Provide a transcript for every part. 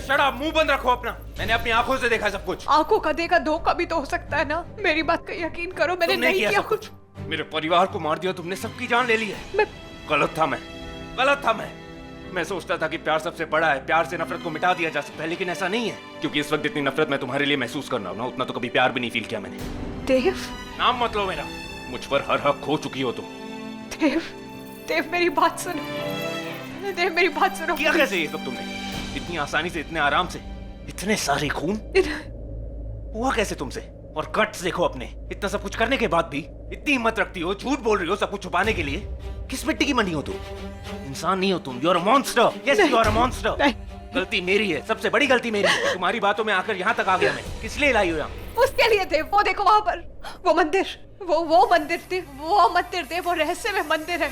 Shut up, मुंह बंद रखो अपना। मैंने अपनी आंखों से देखा सब कुछ। आंखों का देखा धोखा भी तो हो सकता है ना। मेरी बात का यकीन करो, मैंने नहीं किया कुछ। मेरे परिवार को मार दिया तुमने, सबकी जान ले ली है। गलत था मैं। मैं सोचता था कि प्यार सबसे बड़ा है, प्यार से नफरत को मिटा दिया जा सकता है, लेकिन ऐसा नहीं है। क्योंकि इस वक्त जितनी नफरत मैं तुम्हारे लिए महसूस कर रहा हूं ना, उतना तो कभी प्यार भी नहीं फील किया मैंने। देव, नाम मत लो मेरा। मुझ पर हर हक खो चुकी हो तुम। देव मेरी बात सुनो। देव मेरी बात सुनो। किया कैसे ये सब तुमने? इतनी आसानी से, इतने आराम से, इतने सारे खून हुआ कैसे तुमसे? और कट्स देखो अपने। इतना सब कुछ करने के बाद भी इतनी हिम्मत रखती हो, झूठ बोल रही हो सब कुछ छुपाने के लिए। किस मिट्टी की मंडी हो तुम? इंसान नहीं हो तुम, you are a monster. Yes, you are a monster. गलती मेरी है, सबसे बड़ी गलती मेरी है। तुम्हारी बातों में आकर यहाँ तक आ गया मैं। किस लिए लाई हो यहाँ? उसके लिए देव, वो देखो वहां पर, वो मंदिर, वो मंदिर थे, वो मंदिर थे, वो रहस्यमय मंदिर है।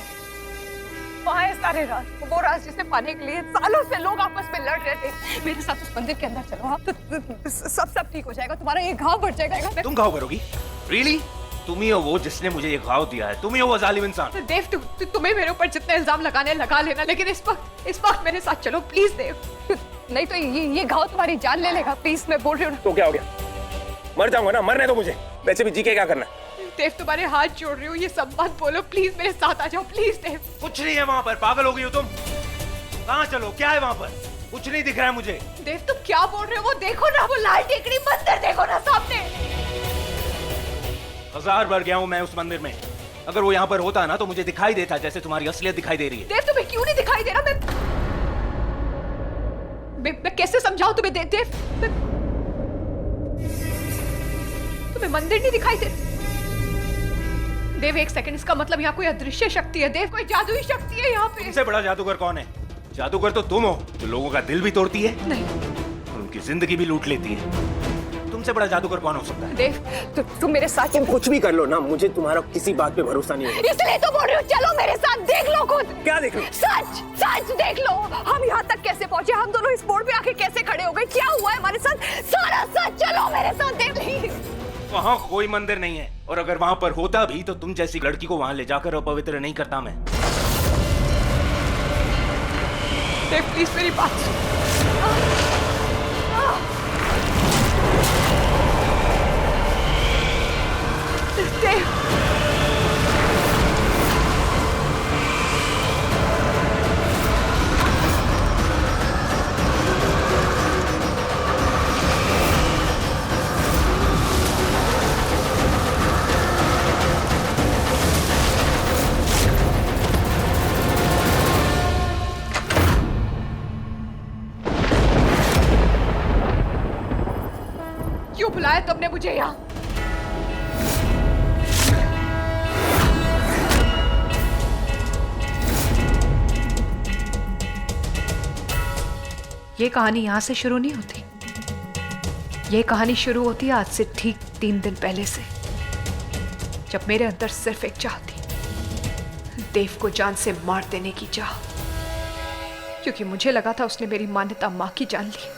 वहाँ है सारे राज, वो राज जिसे पाने के लिए सालों से लोग आपस में लड़ रहे थे। मेरे साथ उस मंदिर के अंदर चलो आप, तो सब ठीक हो जाएगा। तुम्हारा ये घाव बढ़ जाएगा। तुम घाव भरोगी? रियली? तुम ही हो वो जिसने मुझे ये घाव दिया है। तुम ही हो वो जालिम इंसान। देव, तुम्हें मेरे ऊपर जितने इल्जाम लगाने लगा लेना, लेकिन इस वक्त मेरे साथ चलो प्लीज देव। नहीं तो ये घाव तुम्हारी जान ले लेगा। प्लीज, मैं बोल रही हूँ। तो क्या हो गया? मर जाऊंगा ना, मरने दो मुझे। वैसे भी जी के क्या करना? देव, तुम्हारे हाथ जोड़ रही हूँ, ये सब मत बोलो प्लीज। मेरे साथ आ जाओ प्लीज देव। कुछ नहीं है वहाँ पर। पागल हो गई हो तुम? कहाँ चलो? क्या है वहाँ पर? कुछ नहीं दिख रहा है मुझे। देव, तुम क्या बोल रहे हो? वो देखो ना, वो लाल टेकड़ी मंदिर देखो ना सामने। 1000 बार गया हूँ मैं उस मंदिर में। अगर वो यहाँ पर होता ना तो मुझे दिखाई देता जैसे तुम्हारी असलियत दिखाई दे रही है। देव, तुम्हें क्यों नहीं दिखाई दे रहा? मैं कैसे समझाऊं तुम्हें? देव, तुम्हें मंदिर नहीं दिखाई दे? देव, एक सेकंड, इसका मतलब यहाँ कोई अदृश्य शक्ति है। देव, कोई जादुई शक्ति है यहाँ पे। तुमसे बड़ा जादूगर कौन है? जादूगर तो तुम हो, जो लोगों का दिल भी तोड़ती है। नहीं, उनकी जिंदगी भी लूट लेती है। तुमसे बड़ा जादूगर कौन हो सकता है? देव, तुम मेरे साथ तुम कुछ भी कर लो ना, मुझे तुम्हारा किसी बात पे भरोसा नहीं है। इसलिए तो बोल रही हूँ, चलो मेरे साथ, देख लो खुद। क्या देख लो? सच देख लो। हम यहाँ तक कैसे पहुँचे? हम दोनों इस बोर्ड पे आके कैसे खड़े हो गए? क्या हुआ है हमारे साथ? सारा सच चलो मेरे साथ, देख ली। वहाँ कोई मंदिर नहीं है, और अगर वहाँ पर होता भी तो तुम जैसी लड़की को वहाँ ले जाकर अपवित्र नहीं करता मैं। देव, प्लीज मेरी बात सुन। देव, क्यों बुलाया तुमने मुझे यहाँ? ये कहानी यहाँ से शुरू नहीं होती। ये कहानी शुरू होती है आज से ठीक 3 दिन पहले से, जब मेरे अंदर सिर्फ एक चाह थी, देव को जान से मार देने की चाह। क्योंकि मुझे लगा था उसने मेरी मान्यता मां की जान ली।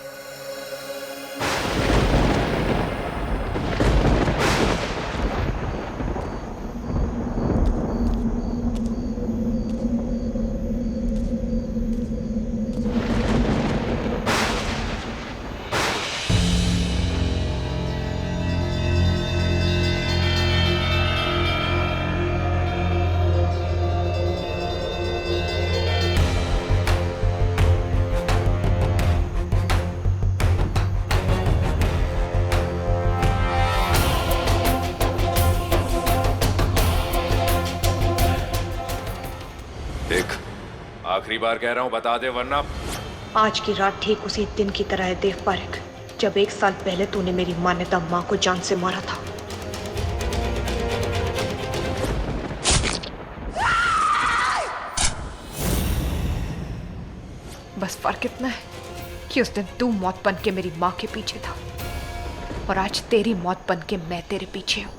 आखिरी बार कह रहा हूं, बता दे वरना। आज की रात ठीक उसी दिन की तरह है देव पारेख, जब 1 साल पहले तूने मेरी मान्यता मां को जान से मारा था। बस फर्क इतना है कि उस दिन तू मौत बन के मेरी मां के पीछे था, और आज तेरी मौत बन के मैं तेरे पीछे हूं।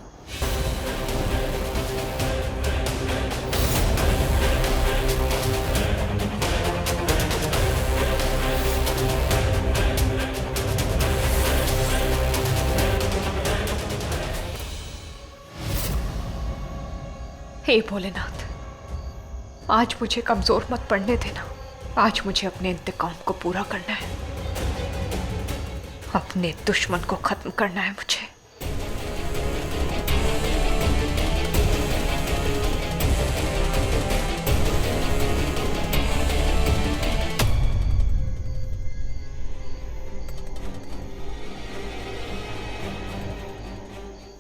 हे भोलेनाथ, आज मुझे कमजोर मत पड़ने देना। आज मुझे अपने इंतकाम को पूरा करना है। अपने दुश्मन को खत्म करना है मुझे।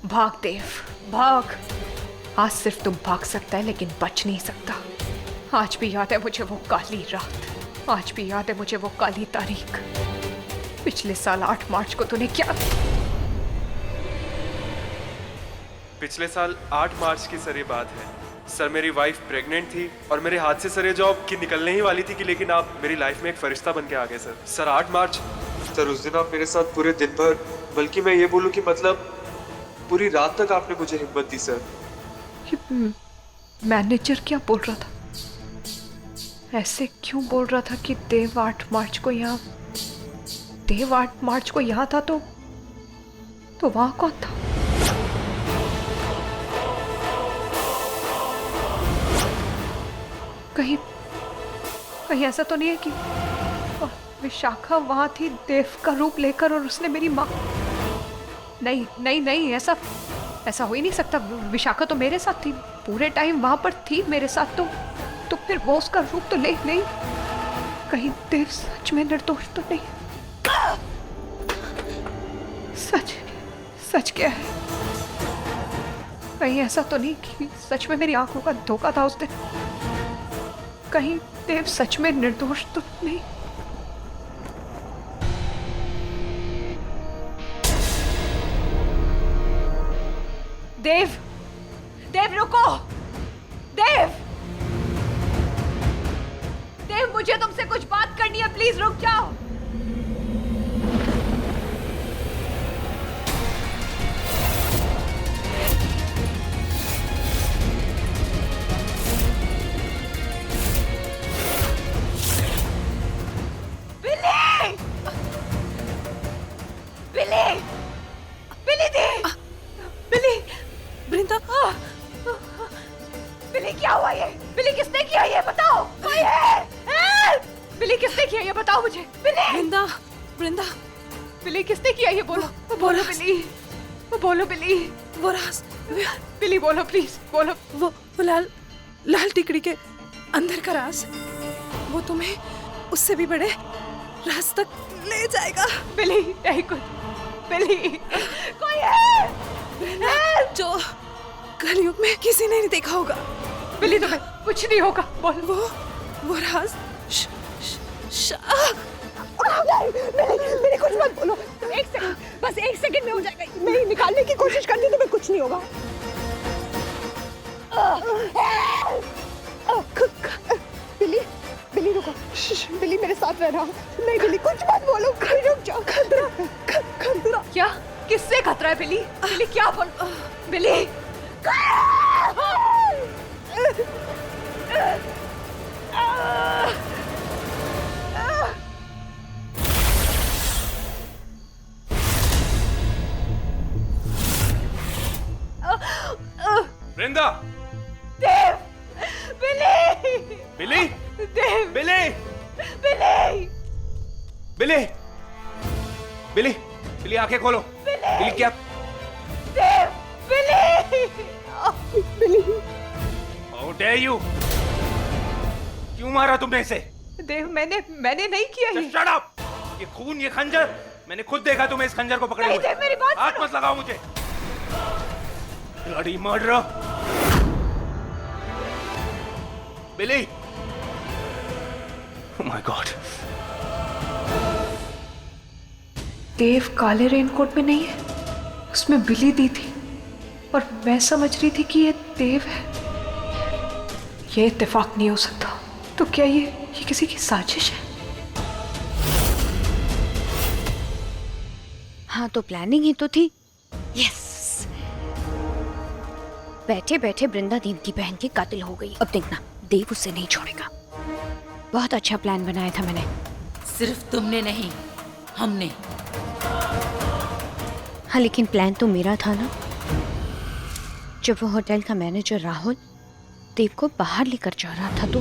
भाग देव, भाग। आज सिर्फ तुम भाग सकता है लेकिन बच नहीं सकता। आज भी याद है मुझे वो काली रात, आज भी याद है मुझे वो काली तारीख। पिछले साल 8 मार्च को तूने क्या? पिछले साल 8 मार्च की सर ये बात है सर। मेरी वाइफ प्रेग्नेंट थी और मेरे हाथ से सर ये जॉब की निकलने ही वाली थी कि लेकिन आप मेरी लाइफ में एक फरिश्ता बन के आ गए सर। सर 8 मार्च सर, उस दिन आप मेरे साथ पूरे दिन भर, बल्कि मैं ये बोलूं कि मतलब पूरी रात तक आपने मुझे हिम्मत दी सर। मैनेजर क्या बोल रहा था? ऐसे क्यों बोल रहा था कि देव 8 मार्च को यहाँ था तो वहां कौन था? कहीं ऐसा तो नहीं है कि विशाखा वहां थी देव का रूप लेकर और उसने मेरी माँ? नहीं, ऐसा हो ही नहीं सकता। विशाखा तो मेरे साथ थी, पूरे टाइम वहां पर थी मेरे साथ, तो फिर वो उसका रूप तो ले नहीं। कहीं देव सच में निर्दोष तो नहीं? सच क्या है? कहीं ऐसा तो नहीं कि सच में मेरी आंखों का धोखा था उस दिन? कहीं देव सच में निर्दोष तो नहीं? देव रुको! देव, मुझे तुमसे कुछ बात करनी है, प्लीज रुक जाओ। बिली, क्या हुआ ये? बिली, किसने किया ये? बताओ। बिली, किसने किया ये? बताओ मुझे। वृंदा, बिली, किसने किया ये? बोलो बिली, बोलो बिली। वो राज, बिली बोलो, प्लीज बोलो। वो लाल टिकड़ी के अंदर का राज, वो तुम्हें उससे भी बड़े राज तक ले जाएगा। बिली, नहीं कुछ। बिली, कोई है जो कलयुग में किसी ने नहीं देखा होगा। बिली, तुम्हें कुछ नहीं होगा, बोल। वो राज मेरे कुछ मत बोलो। एक सेकंड, बस 1 सेकंड में हो जाएगा। मैं निकालने की कोशिश करती हूँ, तुम्हें कुछ नहीं होगा। बिली रुको। बिली मेरे साथ रहना। नहीं बिली, कुछ मत बोलो, रुक जाओ। खतरा। क्या? किससे खतरा है बिली? बिली क्या बोल? बिली, वृंदा! देव! बिली! बिली! देव! बिली! बिली! बिली! बिली! बिली, आंखें खोलो। बिली, क्या? देव! बिली! बिली! How dare you? क्यों मारा तुमने इसे? देव, मैंने नहीं किया ये। Shut up! ये खून, ये खंजर, मैंने खुद देखा तुम्हें इस खंजर को पकड़े नहीं हुए। देव, मेरी बात हाथ मत लगाओ मुझे। Bloody murderer! Billy! Oh my God! देव काले रेनकोट में नहीं है, उसमें बिली दी थी और मैं समझ रही थी कि ये देव है। ये इत्तेफाक नहीं हो सकता। तो क्या ये किसी की साजिश है? हाँ, तो प्लानिंग ही तो थी। यस, बैठे बैठे वृंदा देव की बहन की कातिल हो गई। अब देखना, देव उसे नहीं छोड़ेगा। बहुत अच्छा प्लान बनाया था मैंने। सिर्फ तुमने नहीं, हमने। हाँ, लेकिन प्लान तो मेरा था ना। जब वो होटल का मैनेजर राहुल देव को बाहर लेकर जा रहा था तो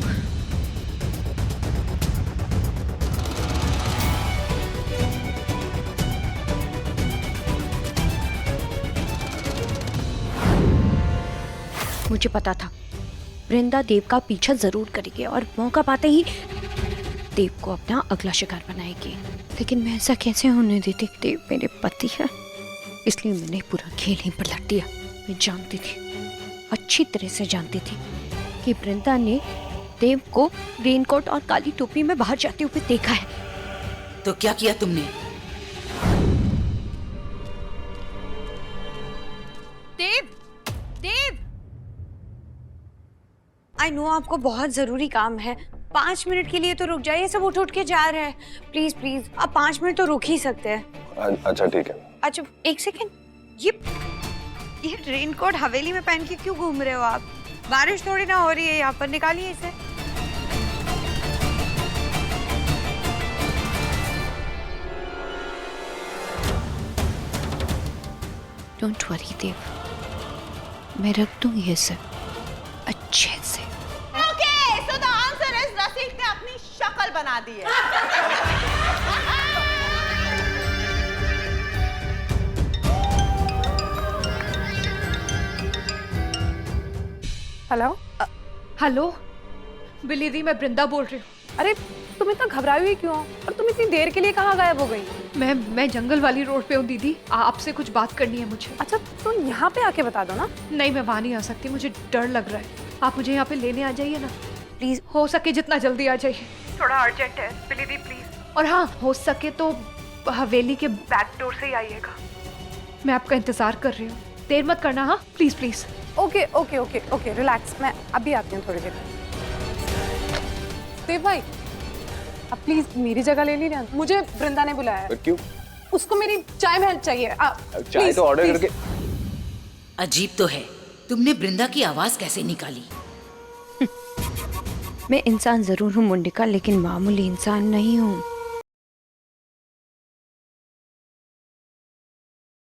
मुझे पता था वृंदा देव का पीछा जरूर करेगी और मौका पाते ही देव को अपना अगला शिकार बनाएगी। लेकिन मैं ऐसा कैसे होने देती? देव मेरे पति है, इसलिए मैंने पूरा खेल ही पलट दिया। मैं जानती थी, अच्छी तरह से जानती थी कि वृंदा ने देव को रेनकोट और काली टोपी में बाहर जाते हुए देखा है। तो क्या किया तुमने? देव, देव, आई नो आपको बहुत जरूरी काम है, 5 मिनट के लिए तो रुक जाइए। सब उठ उठ के जा रहे हैं, प्लीज प्लीज आप 5 मिनट तो रुक ही सकते हैं। अच्छा ठीक है। अच्छा एक सेकेंड, ये रेनकोट हवेली में पहन के क्यों घूम रहे हो आप? बारिश थोड़ी ना हो रही है यहाँ पर, निकालिए इसे। डोंट वरी देव, मैं रख दूंगी इसे अच्छे से। Okay, so the answer is रसिक ने अपनी शक्ल बना दी है। हेलो। हेलो बिली दी, मैं वृंदा बोल रही हूँ। अरे तुम इतना घबराई हुई क्यों? और तुम इतनी देर के लिए कहाँ गायब हो गई? मैं जंगल वाली रोड पे हूँ दीदी, आपसे कुछ बात करनी है मुझे। अच्छा तुम यहाँ पे आके बता दो ना। नहीं, मैं वहाँ नहीं आ सकती, मुझे डर लग रहा है। आप मुझे यहाँ पे लेने आ जाइए ना प्लीज, हो सके जितना जल्दी आ जाइए, थोड़ा अर्जेंट है बिली दी प्लीज। और हाँ, हो सके तो हवेली के बैक डोर से ही आइएगा, मैं आपका इंतजार कर रही हूँ। देर मत करना, हाँ please please. Okay okay okay okay relax, मैं अभी आती हूँ थोड़ी देर। देव भाई अब प्लीज मेरी जगह ले लीजिए, मुझे वृंदा ने बुलाया है। क्यों? उसको मेरी चाय में हेल्प चाहिए। चाय तो ऑर्डर करके। अजीब तो है, तुमने वृंदा की आवाज कैसे निकाली? मैं इंसान जरूर हूँ मुंडिका, लेकिन मामूली इंसान नहीं हूँ।